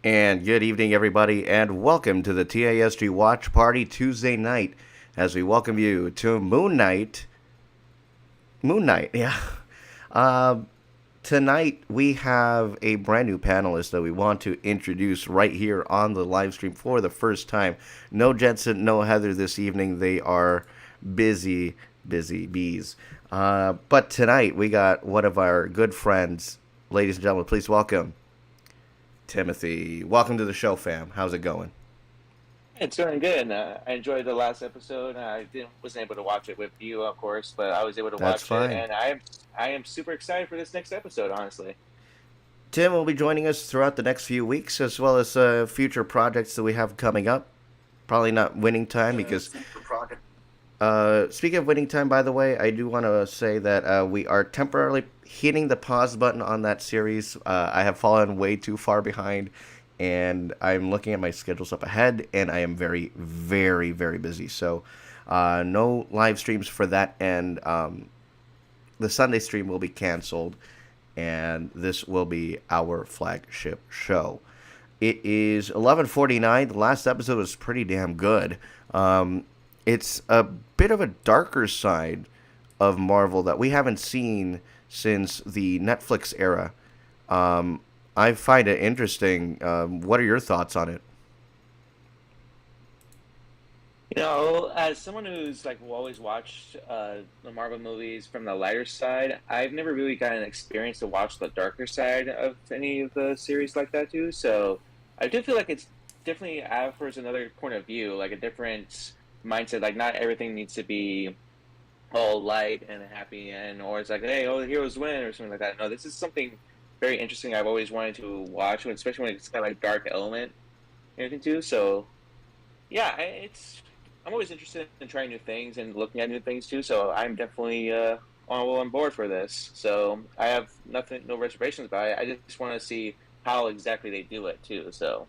And good evening, everybody, and welcome to the TASG Watch Party Tuesday night as we welcome you to Moon Knight. Moon Knight, yeah. Uh, Tonight, we have a brand new panelist that we want to introduce right here on the live stream for the first time. No Jensen, no Heather this evening. They are busy, busy bees. But tonight, we got one of our good friends. Ladies and gentlemen, please welcome Timothy. Welcome to the show, fam. How's it going? It's going good. I enjoyed the last episode. I didn't wasn't able to watch it with you, of course, but I was able to That's watch it, fine. and I am super excited for this next episode. Honestly, Tim will be joining us throughout the next few weeks, as well as future projects that we have coming up. Probably not winning time because, speaking of winning time, by the way, I do want to say that we are temporarily hitting the pause button on that series. I have fallen way too far behind, and I'm looking at my schedules up ahead, and I am very, very, very busy. So, no live streams for that, and the Sunday stream will be canceled, and this will be our flagship show. It is 11:49. The last episode was pretty damn good. It's a bit of a darker side of Marvel that we haven't seen since the Netflix era. Um, I find it interesting. What are your thoughts on it? as someone who's like always watched the Marvel movies from the lighter side, I've never really gotten an experience to watch the darker side of any of the series like that too. So I do feel like it's definitely offers another point of view, like a different mindset. Like not everything needs to be all light and happy and or it's like hey all the heroes win or something like that. No, this is something very interesting I've always wanted to watch, especially when it's kind of like dark element and everything too. So yeah, it's I'm always interested in trying new things and looking at new things too. So I'm definitely on board for this. So I have nothing, no reservations about it. I just want to see how exactly they do it too. So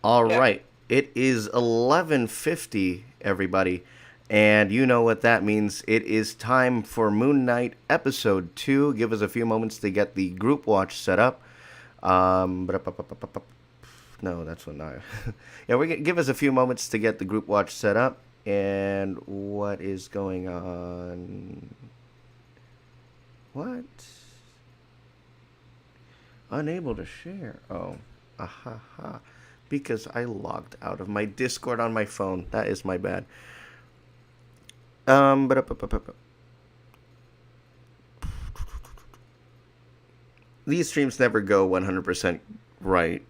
All yeah, right. It is 11:50, everybody. And you know what that means. It is time for Moon Knight episode 2. Give us a few moments to get the group watch set up. No, that's what not. Yeah, give us a few moments to get the group watch set up. And what is going on? What? Unable to share. Oh, aha, ha. Because I logged out of my Discord on my phone. That is my bad. But these streams never go 100% right.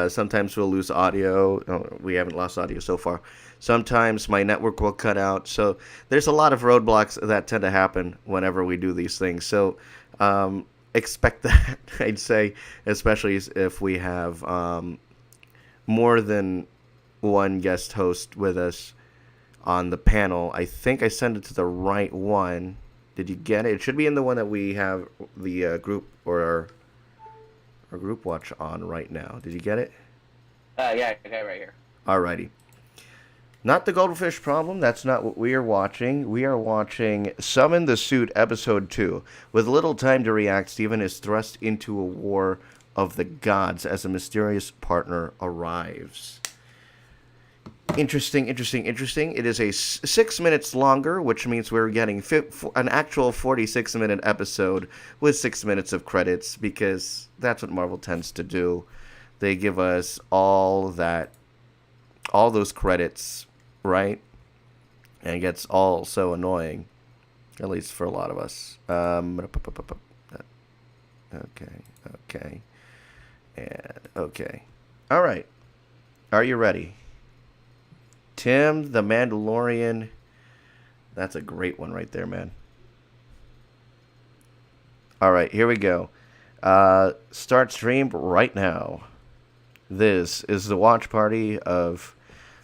Sometimes we'll lose audio. Oh, we haven't lost audio so far. Sometimes my network will cut out. So there's a lot of roadblocks that tend to happen whenever we do these things. So expect that, I'd say, especially if we have more than one guest host with us on the panel. I think I sent it to the right one. Did you get it? It should be in the one that we have the group or our group watch on right now. Did you get it? yeah, okay, right here. Alrighty. Not the goldfish problem. That's not what we are watching. We are watching Summon the Suit episode 2. With little time to react, Steven is thrust into a war of the gods as a mysterious partner arrives. Interesting, interesting, interesting. It is a 6 minutes longer, which means we're getting an actual 46-minute episode with 6 minutes of credits because that's what Marvel tends to do. They give us all those credits, right? And it gets all so annoying, at least for a lot of us. Okay, okay, and okay. All right. Are you ready? Tim the Mandalorian. That's a great one right there, man. All right, here we go. Start stream right now. This is the watch party of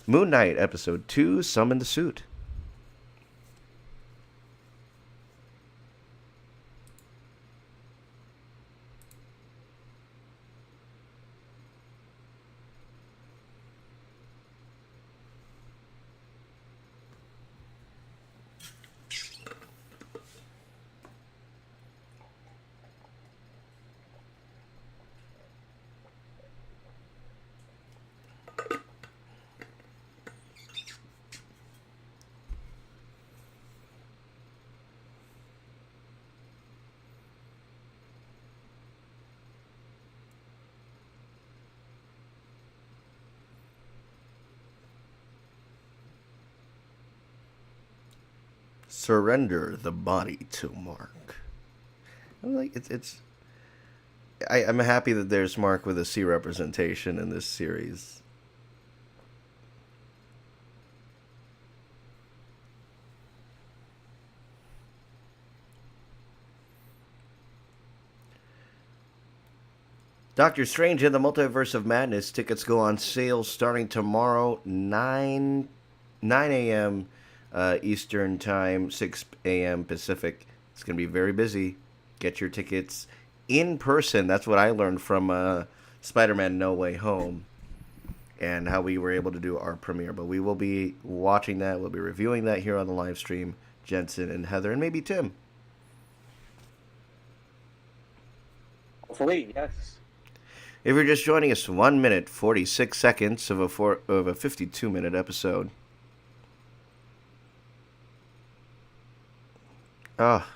Moon Knight episode 2, Summon the Suit. Surrender the body to Mark. I'm like it's. I'm happy that there's Mark with a C representation in this series. Doctor Strange and the Multiverse of Madness tickets go on sale starting tomorrow, 9 a.m. Eastern Time, 6 a.m. Pacific. It's going to be very busy. Get your tickets in person. That's what I learned from Spider Man No Way Home and how we were able to do our premiere. But we will be watching that. We'll be reviewing that here on the live stream. Jensen and Heather, and maybe Tim. Hopefully, yes. If you're just joining us, 1 minute 46 seconds of a 52-minute episode. Ah,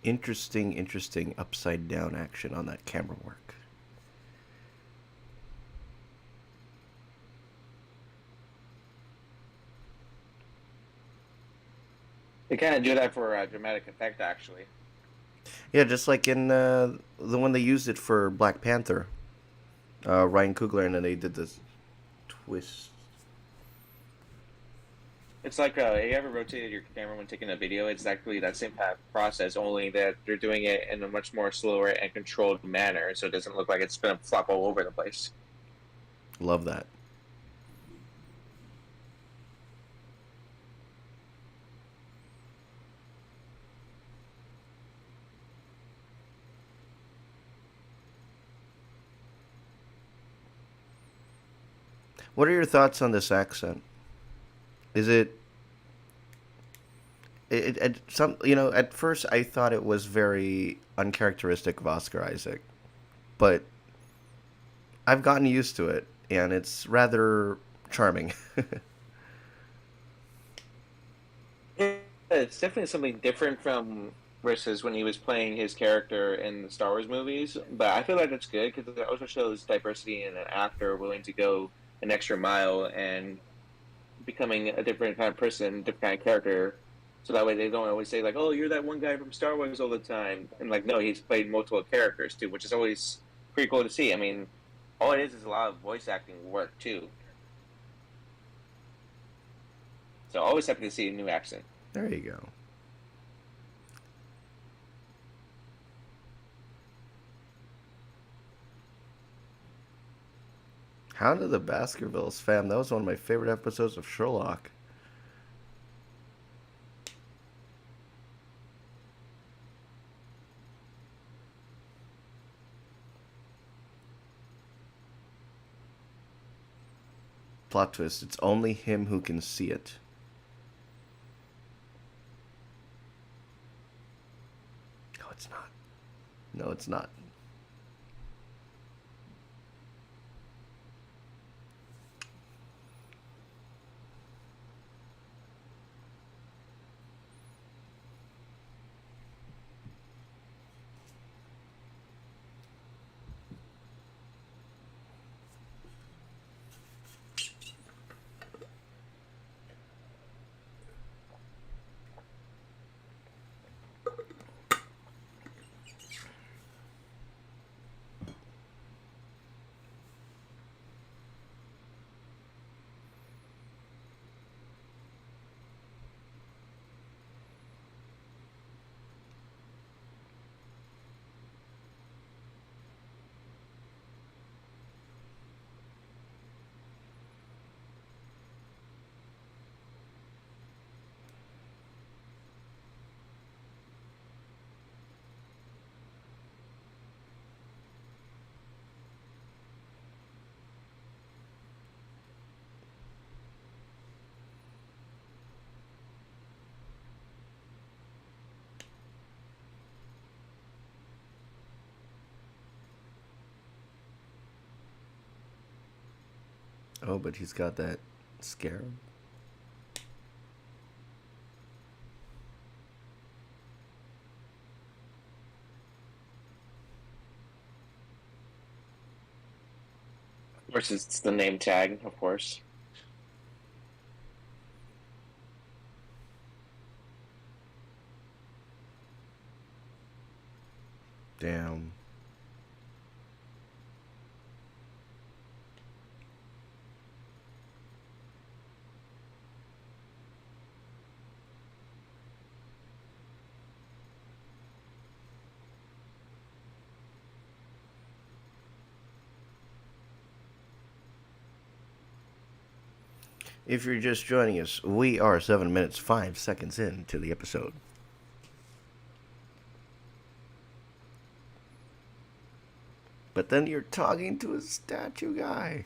interesting upside down action on that camera work. They kind of do that for dramatic effect, actually. Yeah, just like in the one they used it for Black Panther, Ryan Coogler, and then they did this twist. It's like you ever rotated your camera when taking a video? It's exactly that same kind of process, only that they're doing it in a much more slower and controlled manner, so it doesn't look like it's going to flop all over the place. Love that. What are your thoughts on this accent? Is it some at first I thought it was very uncharacteristic of Oscar Isaac, but I've gotten used to it and it's rather charming. Yeah, it's definitely something different from versus when he was playing his character in the Star Wars movies. But I feel like that's good because it also shows diversity in an actor willing to go an extra mile and becoming a different kind of person, different kind of character. So that way they don't always say like, "Oh, you're that one guy from Star Wars all the time," and like, no, he's played multiple characters too, which is always pretty cool to see. I mean, all it is a lot of voice acting work too. So always happy to see a new accent. There you go. Hound of the Baskervilles, fam. That was one of my favorite episodes of Sherlock. Plot twist: it's only him who can see it. No, it's not. No, it's not. Oh, but he's got that scarab. Of course, it's the name tag, of course. Damn. If you're just joining us, we are 7 minutes 5 seconds into the episode. But then you're talking to a statue guy.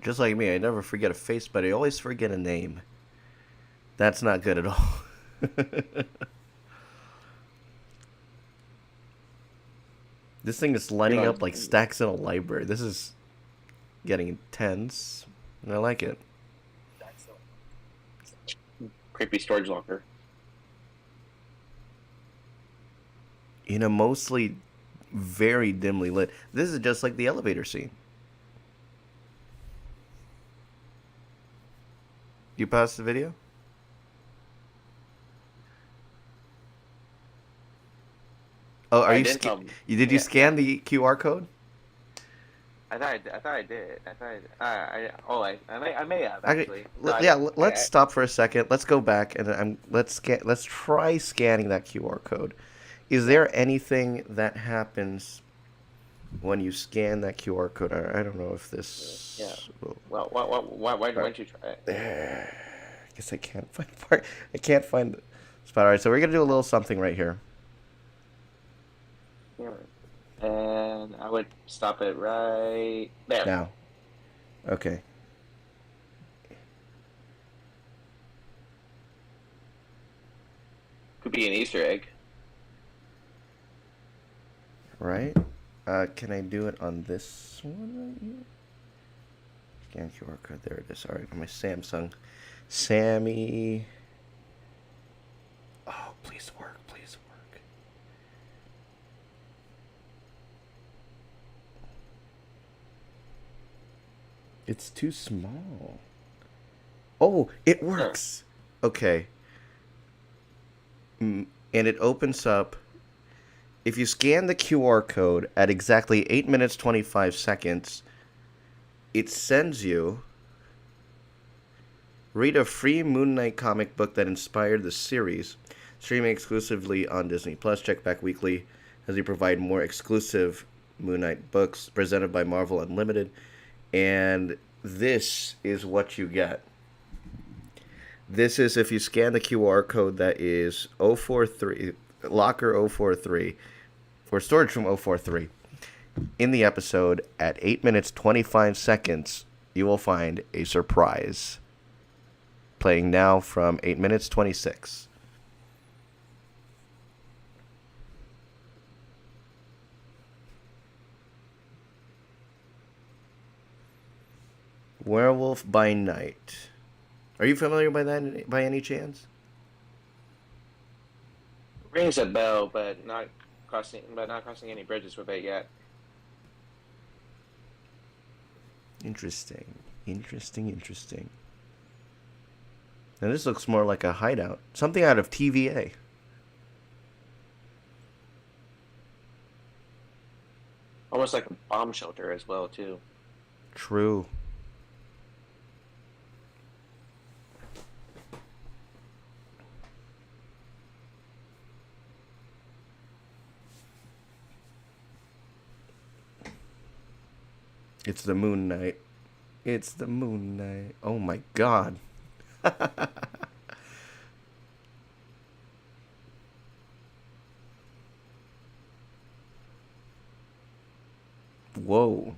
Just like me, I never forget a face, but I always forget a name. That's not good at all. This thing is lining up like stacks in a library. This is getting intense, and I like it. Creepy storage locker. In a mostly very dimly lit. This is just like the elevator scene. You paused the video? Oh, are I you? did tell. Did you scan the QR code? I thought I did. I may have Okay, actually. No, yeah. Let's stop for a second. Let's go back and let's try scanning that QR code. Is there anything that happens when you scan that QR code? I don't know if this. Yeah. Will... Well, why don't you try it? I guess I can't find part. I can't find the spot. All right, so we're gonna do a little something right here. Yeah. And I would stop it right there. Now. Okay. Could be an Easter egg. Right. Can I do it on this one right here? Scan QR code. There it is. All right, my Samsung. Sammy. Oh, please work. Please work. It's too small. Oh, it works. Okay. And it opens up. If you scan the QR code at exactly 8 minutes 25 seconds, it sends you read a free Moon Knight comic book that inspired the series, streaming exclusively on Disney Plus. Check back weekly as we provide more exclusive Moon Knight books presented by Marvel Unlimited. And this is what you get. This is if you scan the QR code that is 043 locker 043 for storage room 043. In the episode at 8 minutes 25 seconds, you will find a surprise. Playing now from 8 minutes 26. Werewolf by Night. Are you familiar by that by any chance? Rings a bell, but not crossing any bridges with it yet. Interesting. Now this looks more like a hideout. Something out of TVA. Almost like a bomb shelter as well, too. True. It's the Moon Knight. It's the Moon Knight. Oh my god. Whoa.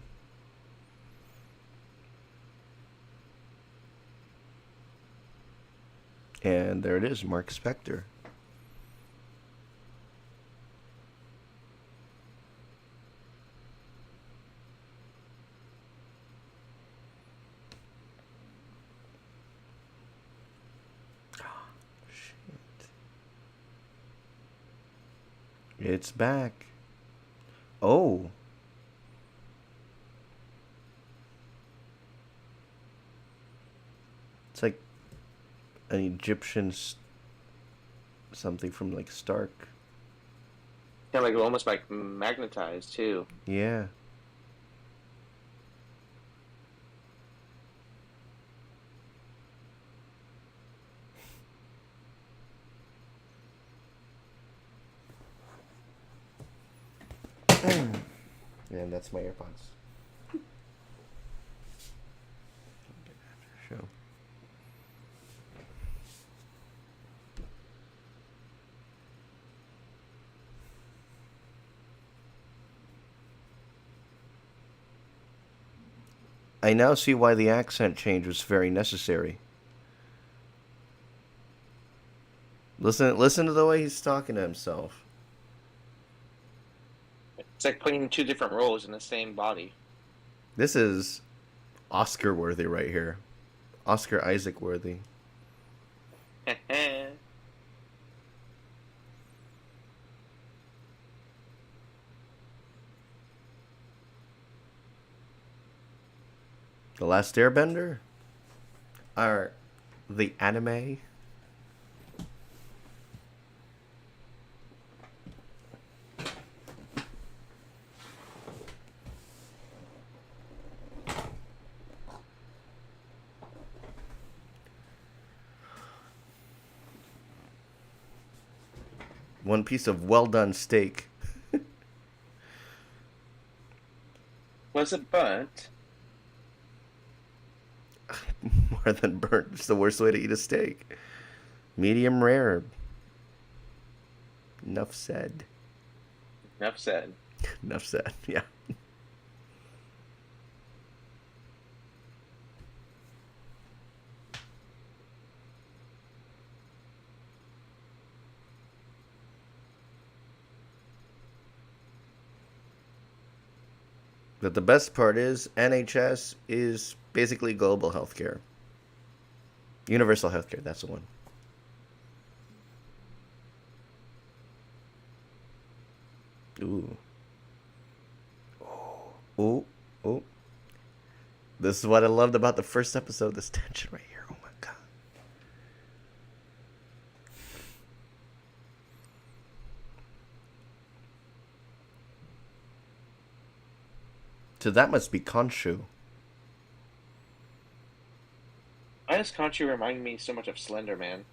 And there it is, Mark Spector. Shit. It's back. Oh. It's like an Egyptian something from like Stark. Kind of like almost like magnetized too. Yeah. And that's my AirPods. Show. I now see why the accent change was very necessary. Listen to the way he's talking to himself. It's like playing two different roles in the same body. This is Oscar worthy right here. Oscar Isaac worthy. The Last Airbender? Or the anime? One piece of well done steak. Was it burnt? More than burnt. It's the worst way to eat a steak. Medium rare. Enough said. Enough said. Enough said. Yeah. But the best part is NHS is basically global healthcare. Universal healthcare, that's the one. Ooh. Ooh. Ooh. This is what I loved about the first episode, this tension right here. Oh my god. So that must be Khonshu. Why does Conchu remind me so much of Slender Man?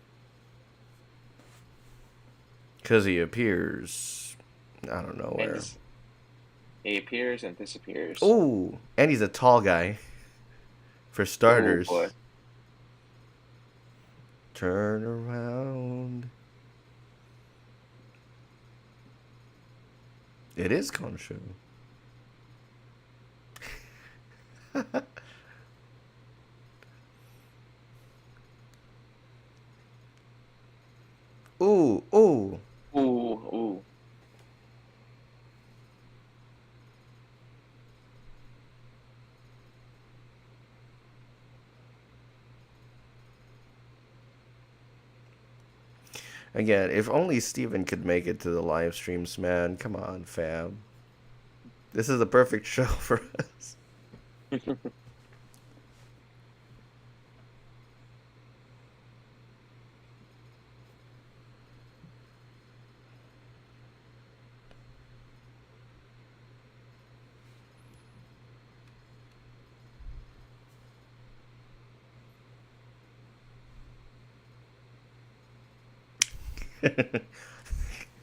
Because he appears, I don't know And where. he appears and disappears. Ooh. And he's a tall guy. For Oh boy. starters. Turn around. It is Khonshu. Ooh, ooh. Ooh, ooh. Again, if only Steven could make it to the live streams, man. Come on, fam. This is the perfect show for us.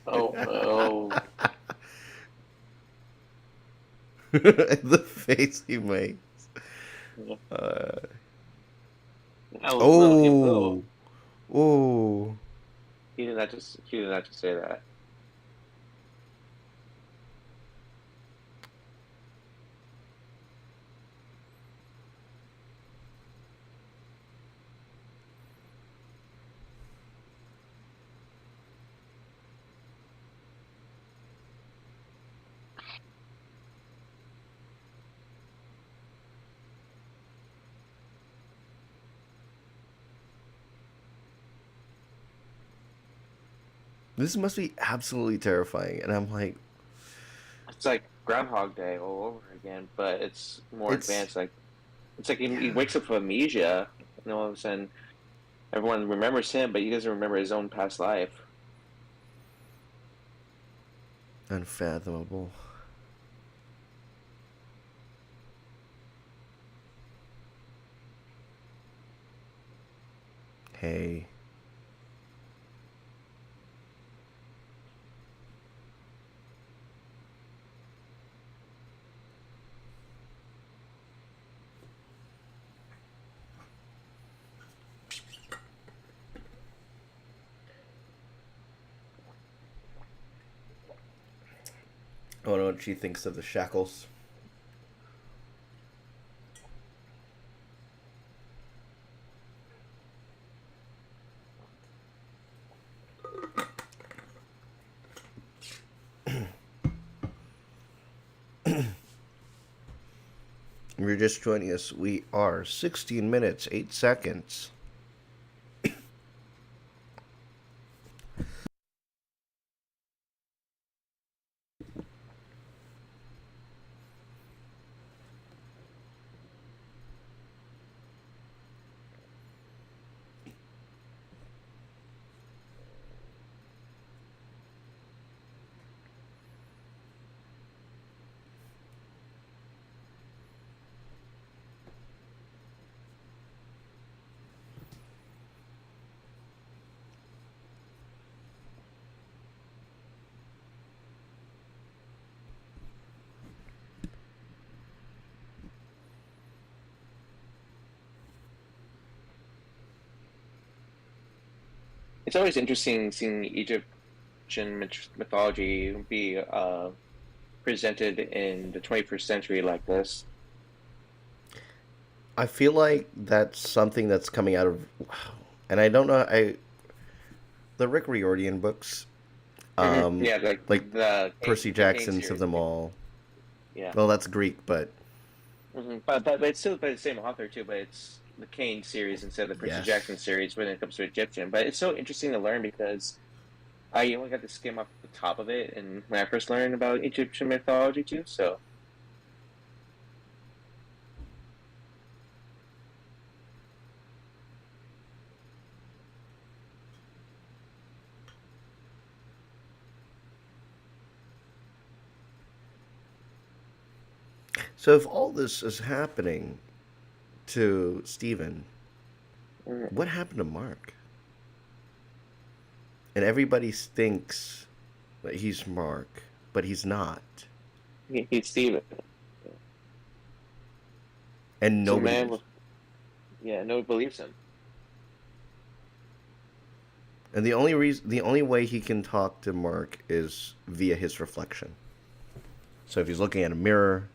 Oh, oh. The face he makes. Yeah. Uh, Well, he will. oh, oh. He did not just say that. This must be absolutely terrifying. And I'm like, It's like Groundhog Day all over again, but it's more it's advanced. Like it's like he yeah, wakes up from amnesia, and all of a sudden everyone remembers him, but he doesn't remember his own past life. unfathomable. Hey, I don't know what she thinks of the shackles. If you're just joining us, we are 16 minutes, 8 seconds. It's always interesting seeing Egyptian mythology be presented in the 21st century like this. I feel like that's something that's coming out of, and I don't know, the Rick Riordan books, um, Yeah, like like Percy The Kane Jackson's of series. them all. Yeah. Well, that's Greek, but But it's still by the same author too. But it's the Kane series instead of the Percy Jackson yes. series when it comes to Egyptian. But it's so interesting to learn because I only got to skim off the top of it, and when I first learned about Egyptian mythology too. So So if all this is happening to Steven, mm, what happened to Mark? And everybody thinks that he's Mark, but he's not. he's Steven. And He's a nobody man is. with yeah, nobody believes him. And the only way he can talk to Mark is via his reflection. So if he's looking at a mirror,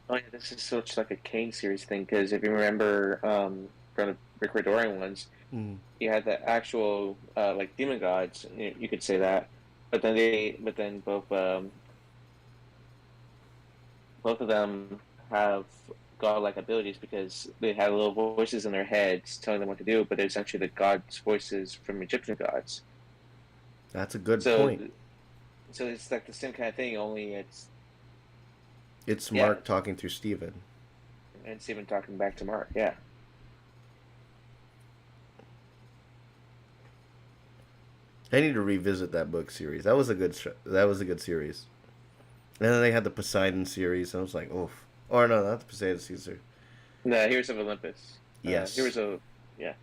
Oh yeah, this is such like a Kane series thing because if you remember from the Rick Riordan ones, Mm. you had the actual like demon gods. You could say that, but then both of them have godlike abilities because they have little voices in their heads telling them what to do, but it's actually the gods' voices from Egyptian gods. That's a good So, point. so it's like the same kind of thing, only It's yeah, Mark talking through Steven. and Stephen talking back to Mark, yeah. I need to revisit that book series. That was a good series. And then they had the Poseidon series. And I was like, oof. Or no, not the Poseidon series. The Heroes of Olympus, Yes. Heroes of yeah.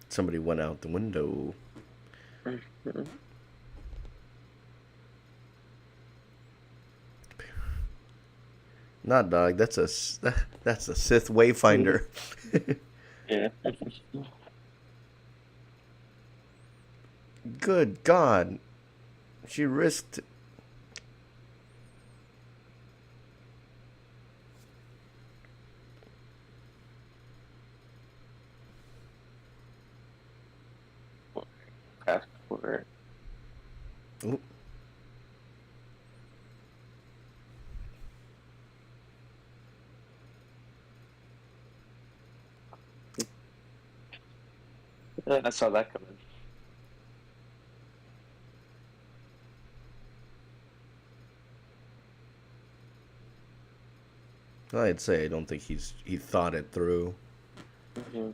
Somebody went out the window. Not dog. That's a Sith Wayfinder. Yeah. Good God. She risked. Fast forward. Ooh, I saw that coming. I'd say I don't think he thought it through. Hmm.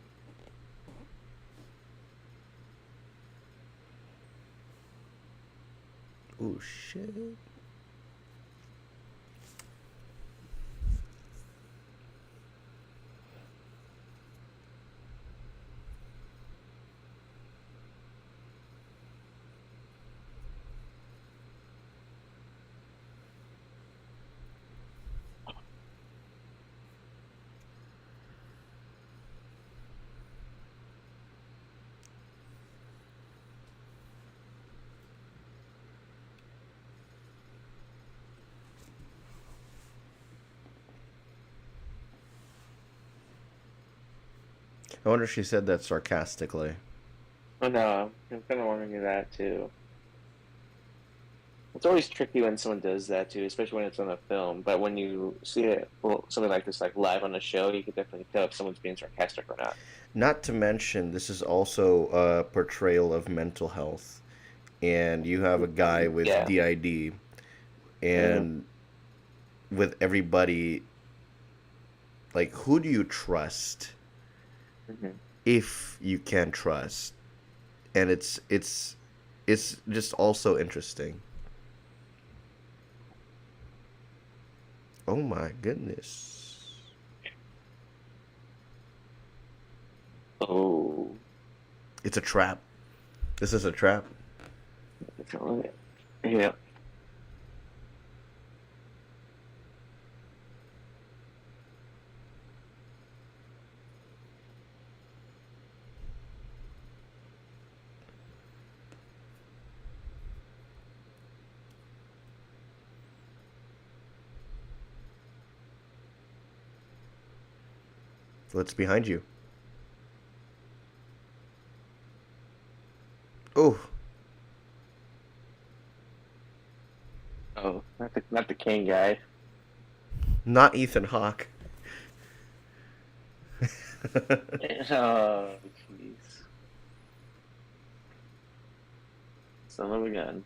Oh shit. I wonder if she said that sarcastically. Oh no, I'm kind of wondering that too. It's always tricky when someone does that too, especially when it's on a film. But when you see it, well, something like this, like live on a show, you can definitely tell if someone's being sarcastic or not. Not to mention, this is also a portrayal of mental health. And you have a guy with Yeah. DID, Hmm. and with everybody, like, who do you trust Hmm. if you can trust? And it's just also interesting. Oh my goodness. Oh, It's a trap. This is a trap. definitely. Yeah. What's behind you? Oh, Oh, not the king guy. not Ethan Hawke. Oh, jeez. Son of a gun.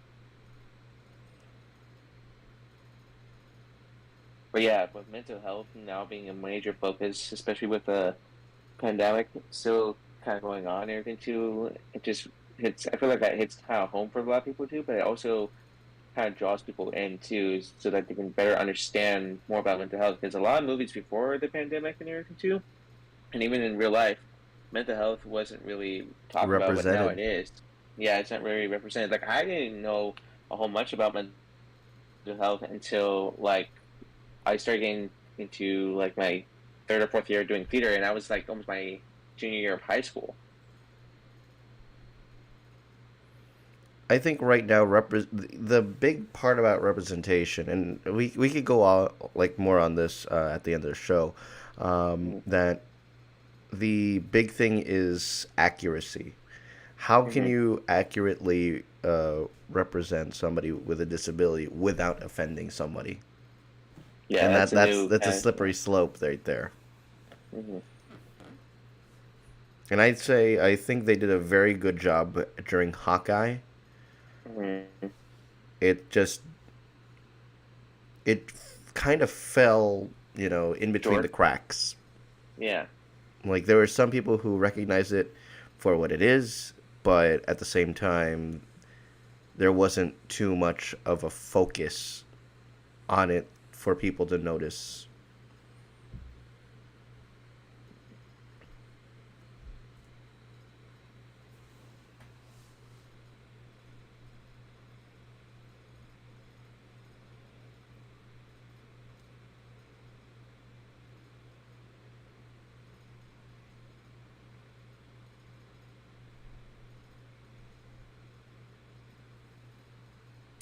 But yeah, with mental health now being a major focus, especially with the pandemic still kind of going on and everything too, it just hits. I feel like that hits kind of home for a lot of people too, but it also kind of draws people in too, so that they can better understand more about mental health. Because a lot of movies before the pandemic and everything too, and even in real life, mental health wasn't really talked about, but now Represented. it is. Yeah, it's not really represented. Like I didn't know a whole much about mental health until like I started getting into like my third or fourth year doing theater, and I was like almost my junior year of high school. I think right now the big part about representation, and we could go all like more on this at the end of the show. Mm-hmm. That the big thing is accuracy. How can Mm-hmm. you accurately represent somebody with a disability without offending somebody? Yeah, And that's a new that's a kind of. slippery slope right there. Mm-hmm. And I think they did a very good job during Hawkeye. Mm-hmm. It just it kind of fell, in between the Short. cracks. Yeah. Like there were some people who recognize it for what it is, but at the same time, there wasn't too much of a focus on it for people to notice.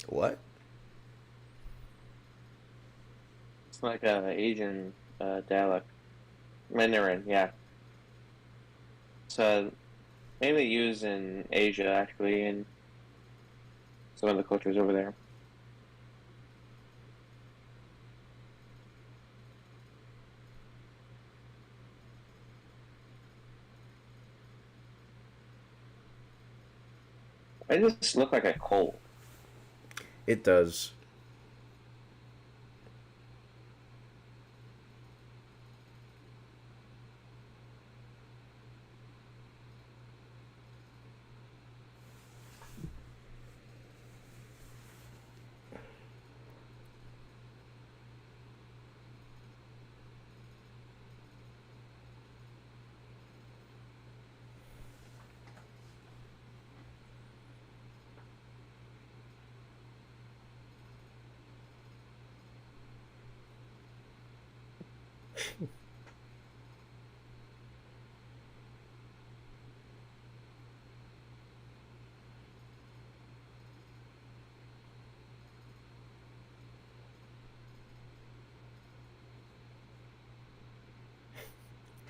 What? It's like a Asian dialect. Mandarin, yeah. So mainly used in Asia actually, and some of the cultures over there. It just look like a coal. It does.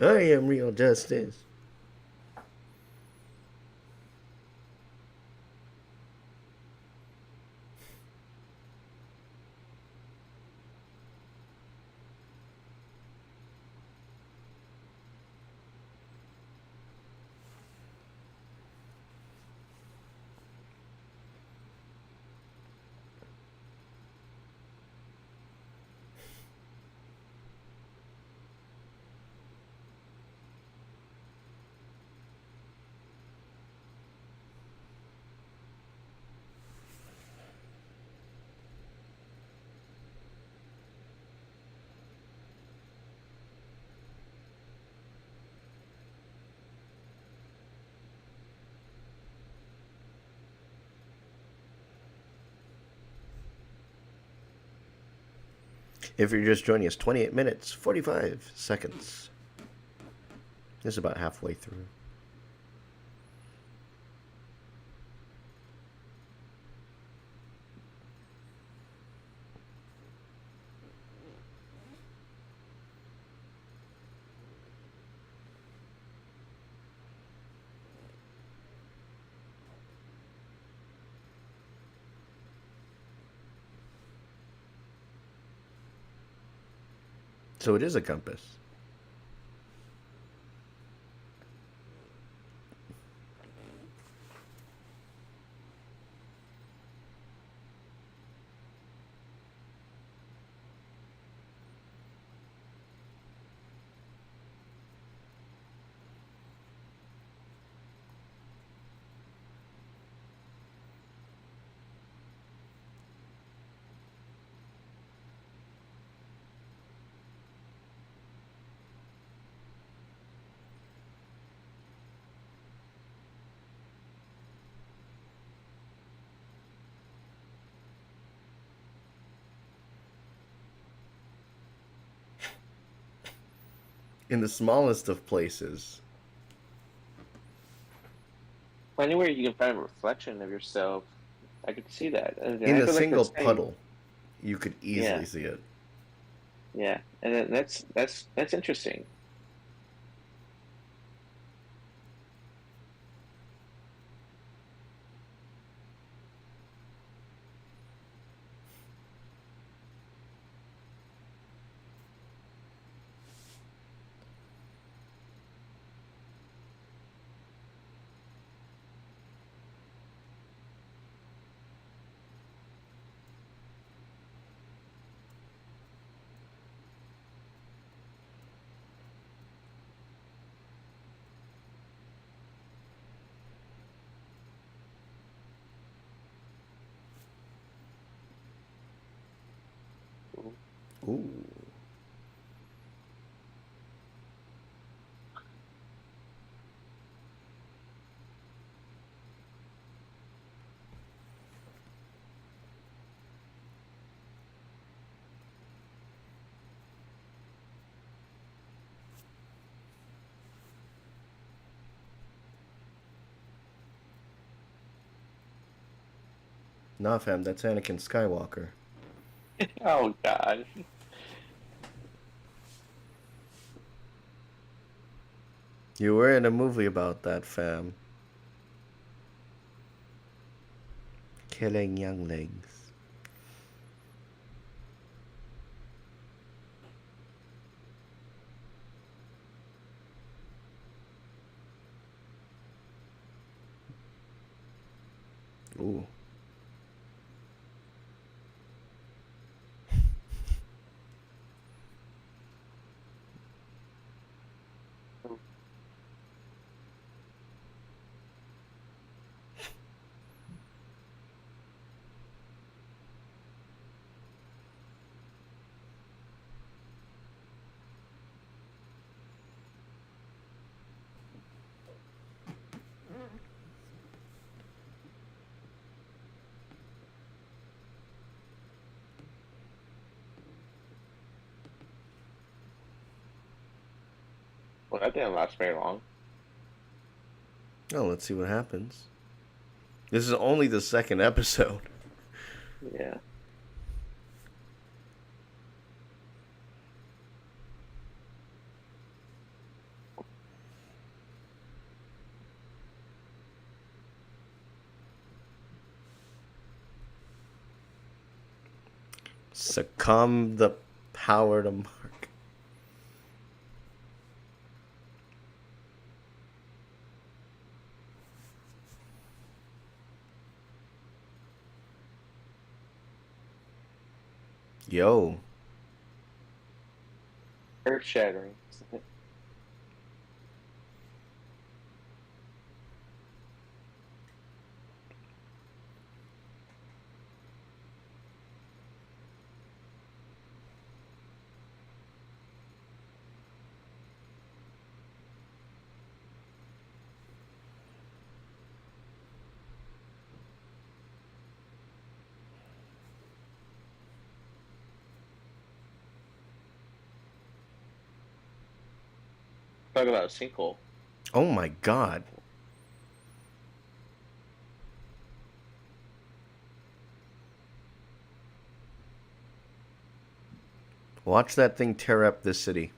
I am real justice. If you're just joining us, 28 minutes, 45 seconds. This is about halfway through. So it is a compass. in the smallest of places. Anywhere you can find a reflection of yourself, I could see that, and In I a feel like the single same. puddle, you could Yeah, easily see it. yeah, and that's interesting. Ooh. Nah, fam, that's Anakin Skywalker. Oh God. You were in a movie about that, fam. Killing younglings. Ooh. Well, that didn't last very long. Oh, let's see what happens. This is only the second episode. Yeah. Succumb the power to Mark. Yo. Earth shattering. Talk about a sinkhole. Oh my god. Watch that thing tear up this city.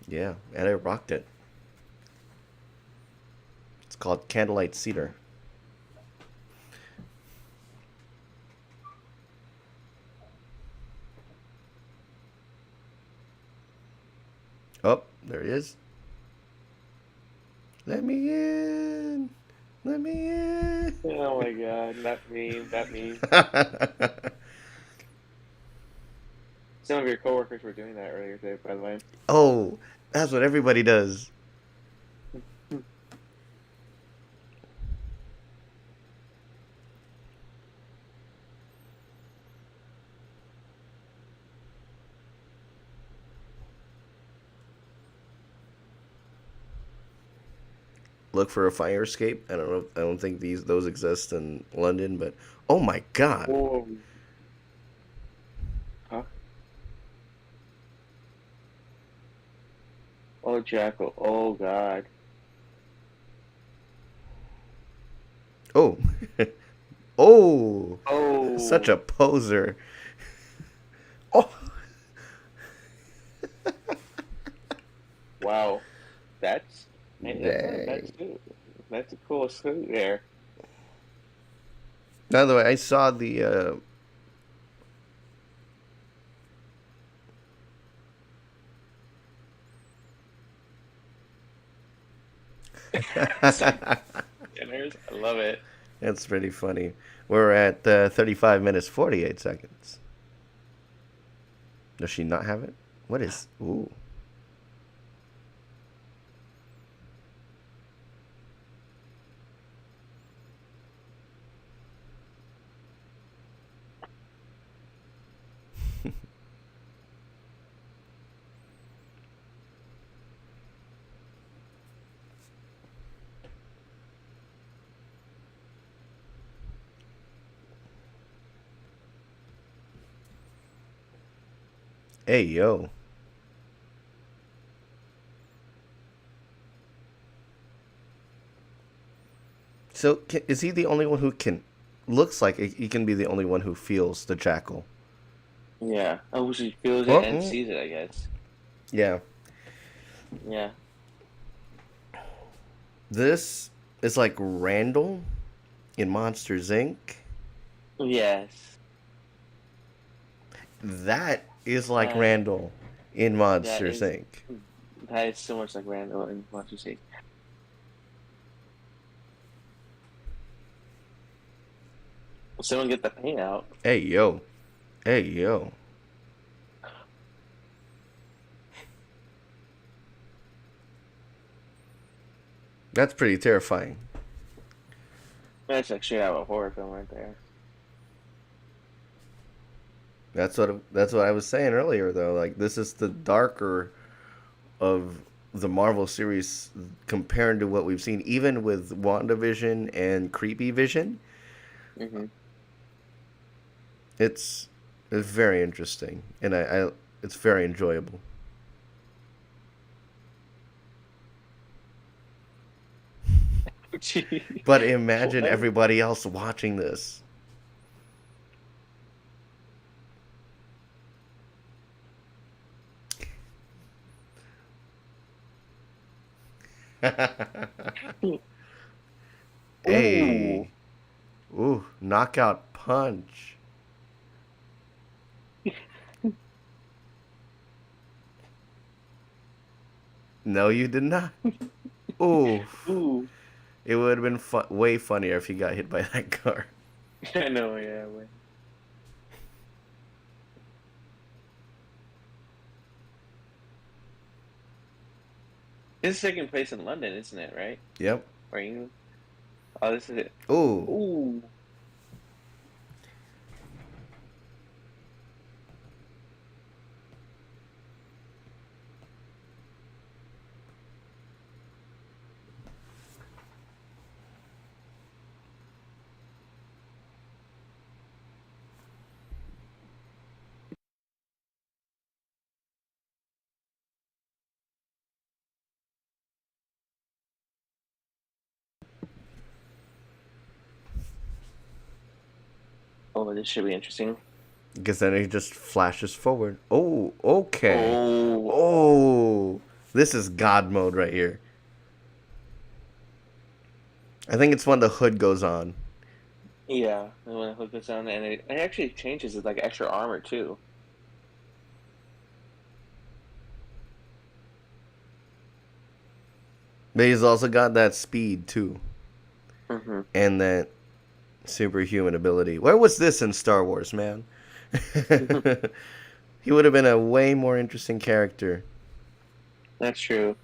Yeah, and I rocked it. It's called Candlelight Cedar. Oh, there he is. Let me in. Let me in. Oh my God, that meme, that meme. Some of your coworkers were doing that earlier today, by the way. Oh, that's what everybody does. look for a fire escape. I don't know. I don't think those exist in London, but oh my god. Oh, huh? Oh, Jackal. Oh, God. Oh, oh, such Oh, a poser. Oh, wow. That's dang. that's a cool suit there. By the way, I saw the Dinners. I love it. That's pretty funny. We're at 35 minutes 48 seconds. Does she not have it? What is? Ooh. Hey yo. So is he the only one who can? Looks like he can be the only one who feels the jackal. Yeah. Oh, she feels it Well, and sees it, I guess. yeah. Yeah. This is like Randall in Monsters Inc. Yes. That is like That Randall in that Monsters is Inc. that is so much like Randall and Monster Inc. Someone get the paint out. Hey yo. Hey yo. That's pretty terrifying. That's like straight out of a horror film right there. That's what I was saying earlier though. Like this is the darker of the Marvel series compared to what we've seen, even with WandaVision and Creepy Vision. Hmm. It's it's very interesting, and I it's very enjoyable. Gee, But imagine what? everybody else watching this. Ooh. Hey, ooh, knockout punch. No, you did not. Ooh, Ooh. it would have been way funnier if he got hit by that car. I know, yeah. Wait. This is taking place in London, isn't it? Right? Yep. Or England? Oh, this is it. Ooh, Ooh. Oh, this should be interesting. because then he just flashes forward. Oh, okay. Oh. Oh, this is God mode right here. I think it's when the hood goes on. Yeah. And when I hook this on, and it actually changes it like extra armor too. But he's also got that speed too, Hmm. and that superhuman ability. Where was this in Star Wars, man? He would have been a way more interesting character. That's true.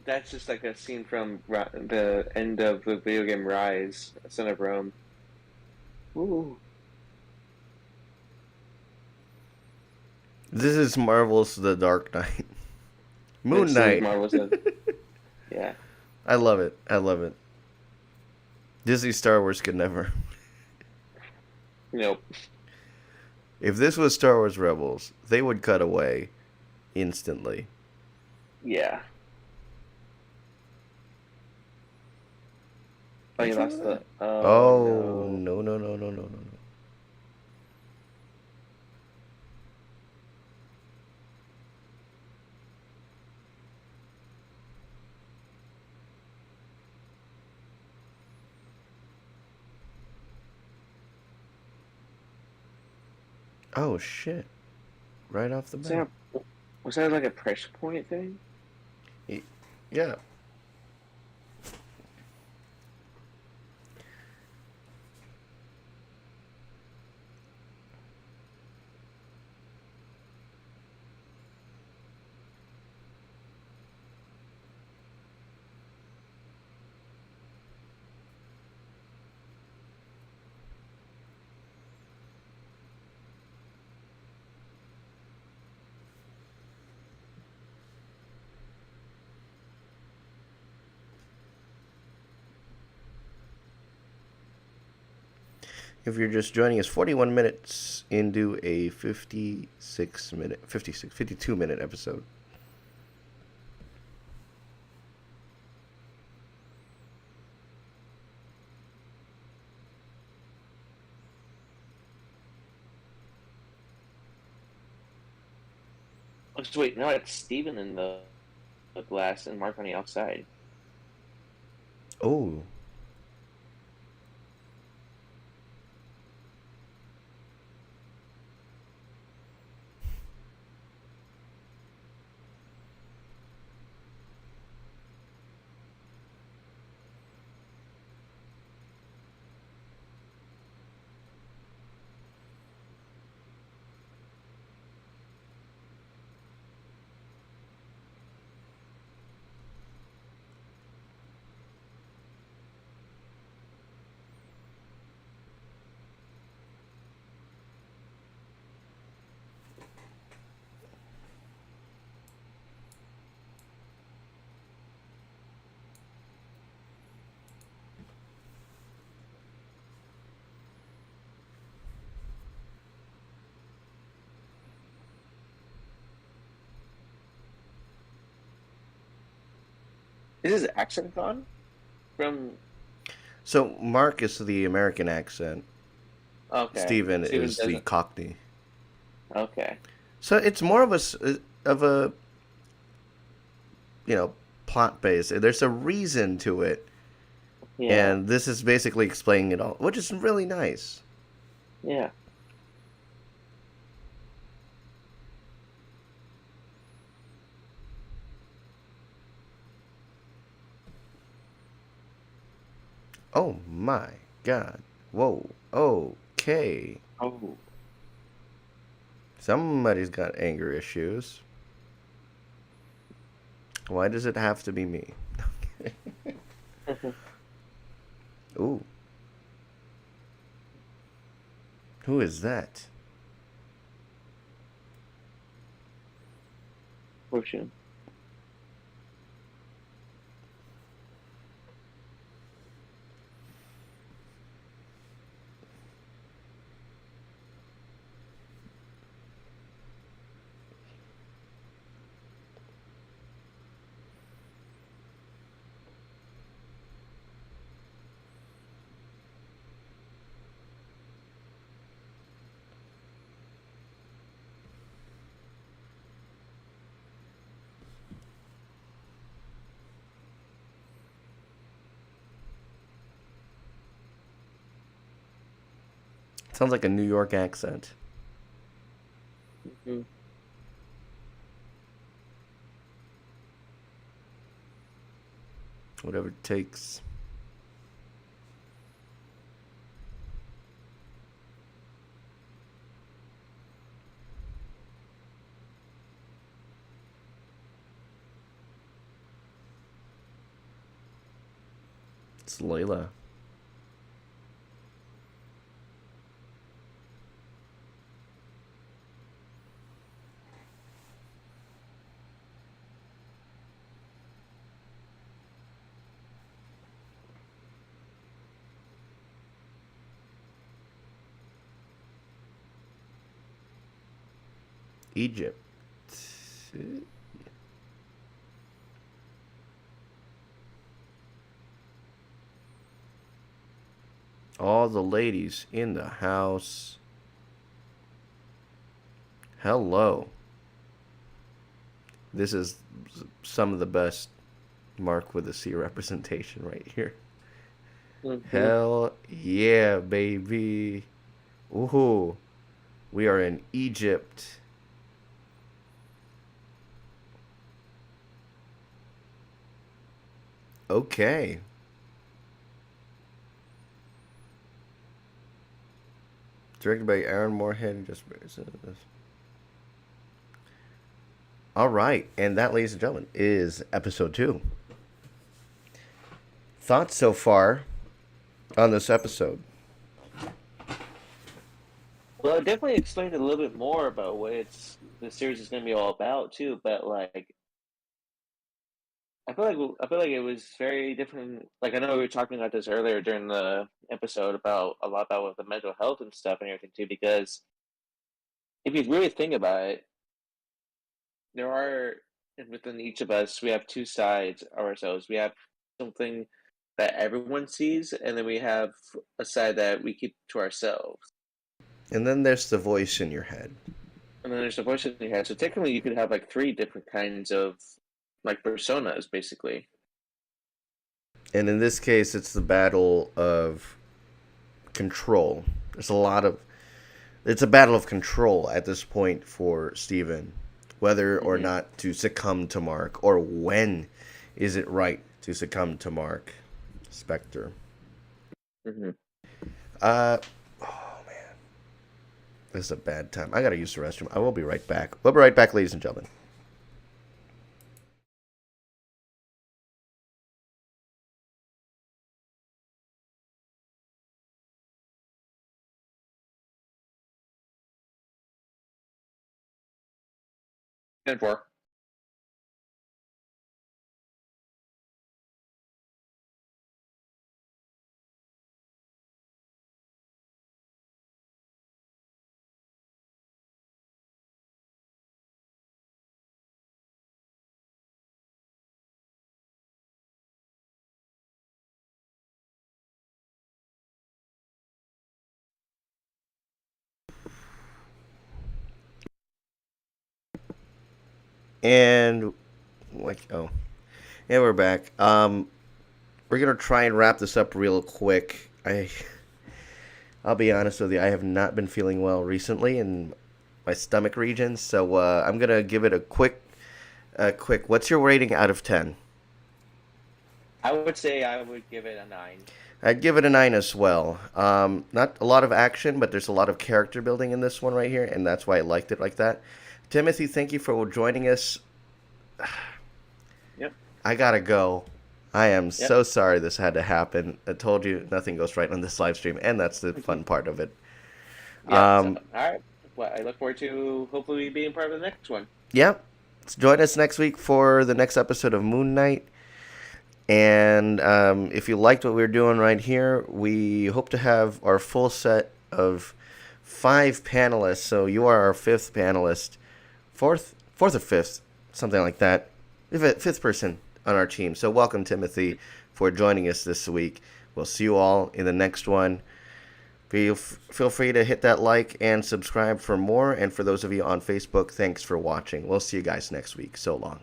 That's just like a scene from the end of the video game Rise, Son of Rome. Ooh, This is Marvel's The Dark Knight. Moon this is Knight. Marvel's. Yeah. I love it. I love it. Disney Star Wars could never. Nope. If this was Star Wars Rebels, they would cut away instantly. Yeah. Oh, you Which one lost was the. that? Oh Oh, no. no, no, no, no, no, no, no. Oh, shit. Right off the Was bat. that, was that like a pressure point thing? Yeah. If you're just joining us, 41 minutes into a 52 minute episode. Oh, so wait, no, it's Steven in the glass and Mark on the outside. Oh. Is his accent gone? From. So Mark is the American accent. Okay. Steven Steven is the doesn't. Cockney. Okay. So it's more of a you know plot base. There's a reason to it, Yeah. and this is basically explaining it all, which is really nice. Yeah. Oh my god! Whoa! Okay, Oh. somebody's got anger issues. Why does it have to be me? Ooh, who is that? Fortune. Sounds like a New York accent. Hmm. Whatever it takes. It's Layla. Egypt. All the ladies in the house. Hello. This is some of the best Mark with a C representation right here. Mm-hmm. Hell yeah, baby. Ooh, we are in Egypt. Okay. Directed by Aaron Moorhead. Just all right, and that, ladies and gentlemen, is episode 2. Thoughts so far on this episode? Well, it definitely explained a little bit more about what the series is going to be all about too. But like, I feel like it was very different. Like I know we were talking about this earlier during the episode about a lot about with the mental health and stuff and everything too. Because if you really think about it, there are within each of us we have two sides of ourselves. We have something that everyone sees, and then we have a side that we keep to ourselves. And then there's the voice in your head. And then there's a voice in your head. So technically, you could have like three different kinds of like personas, basically. And in this case, it's the battle of control. There's a lot of it's a battle of control at this point for Steven, whether or Mm-hmm. not to succumb to Mark, or when is it right to succumb to Mark. Spectre. Mm-hmm. Uh, oh man, this is a bad time. I gotta use the restroom. I will be right back. We'll be right back, ladies and gentlemen. And four. And yeah, we're back. We're gonna try and wrap this up real quick. I'll be honest with you. I have not been feeling well recently in my stomach region, so I'm gonna give it a quick. What's your rating out of 10? I would say I would give it a 9. I'd give it a 9 as well. Not a lot of action, but there's a lot of character building in this one right here, and that's why I liked it like that. Timothy, thank you for joining us. Yep. I gotta go. I am Yep. so sorry this had to happen. I told you nothing goes right on this live stream, and that's the fun part of it. Yeah. So, Um, all right. Well, I look forward to hopefully being part of the next one. yeah, join us next week for the next episode of Moon Knight. And if you liked what we are doing right here, we hope to have our full set of 5 panelists. So you are our 5th panelist, fourth or fifth, something like that. Fifth person on our team. So welcome, Timothy, for joining us this week. We'll see you all in the next one. Feel free to hit that like and subscribe for more. And for those of you on Facebook, thanks for watching. We'll see you guys next week. So long.